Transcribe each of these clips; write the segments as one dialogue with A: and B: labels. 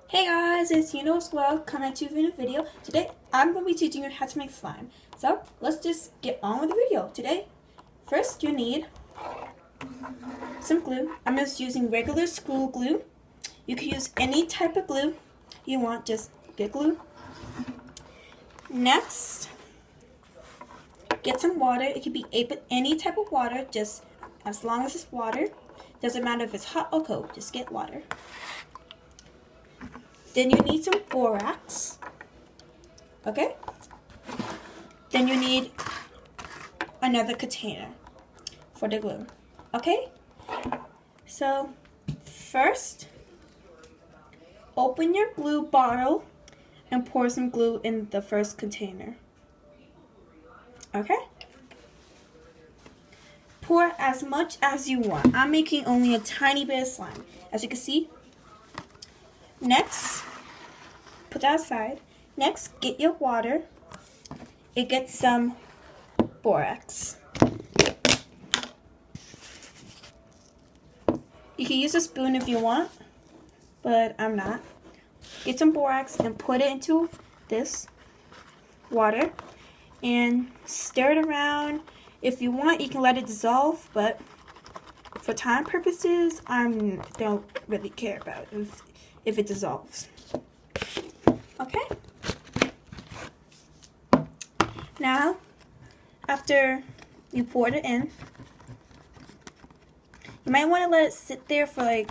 A: Hey guys, it's Squirrel coming to you in a video. Today, I'm going to be teaching you how to make slime. So, let's just get on with the video. Today, first you need some glue. I'm just using regular school glue. You can use any type of glue you want, just get glue. Next, get some water. It can be any type of water, just as long as it's water. Doesn't matter if it's hot or cold, just get water. Then you need some borax, okay? Then you need another container for the glue, okay? So first, open your glue bottle and pour some glue in the first container, okay? Pour as much as you want. I'm making only a tiny bit of slime, as you can see. Next, put that aside. Next, get your water and get some borax. You can use a spoon if you want, but I'm not. Get some borax and put it into this water and stir it around. If you want, you can let it dissolve, but for time purposes, I don't really care about it if it dissolves. Okay? Now, after you poured it in, you might want to let it sit there for like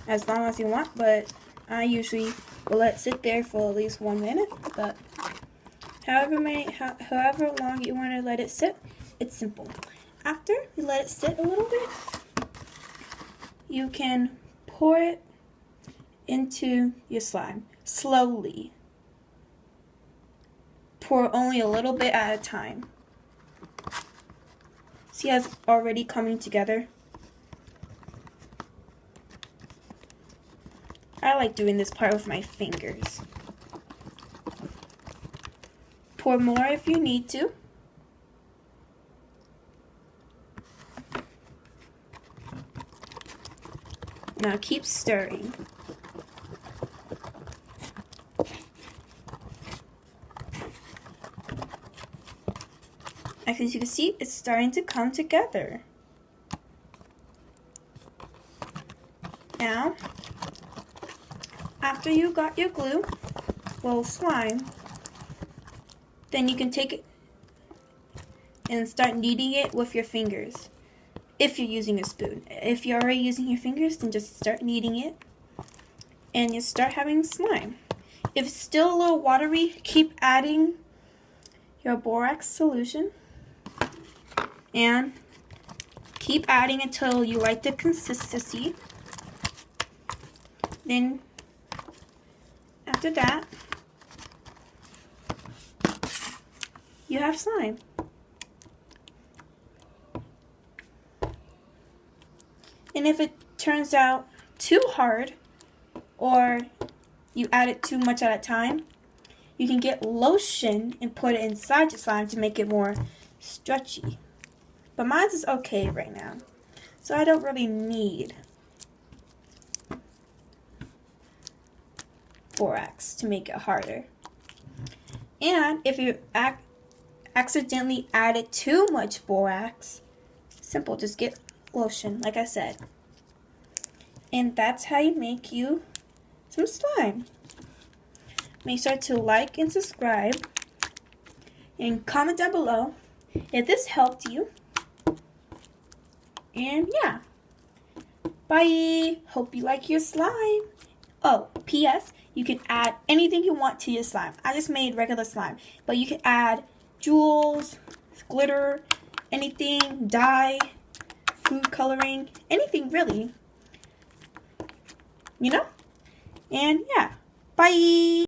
A: as long as you want, but I usually will let it sit there for at least 1 minute, but however long you want to let it sit, it's simple. After you let it sit a little bit, you can pour it into your slime slowly. Pour only a little bit at a time. See how it's already coming together? I like doing this part with my fingers. Pour more if you need to. Now keep stirring. As you can see, it's starting to come together. Now, after you got your glue, well, slime, then you can take it and start kneading it with your fingers. If you're using a spoon. If you're already using your fingers, then just start kneading it and you start having slime. If it's still a little watery, keep adding your borax solution and keep adding until you like the consistency. Then after that, you have slime. And if it turns out too hard or you add it too much at a time, you can get lotion and put it inside your slime to make it more stretchy. But mine is okay right now, so I don't really need borax to make it harder. And if you accidentally added too much borax, simple, just get lotion, like I said. And that's how you make you some slime. Make sure to like and subscribe and comment down below if this helped you. And yeah, bye. Hope you like your slime. Oh, P.S. You can add anything you want to your slime. I just made regular slime, but you can add jewels, glitter, anything, dye, food coloring, anything really, you know? And yeah, bye.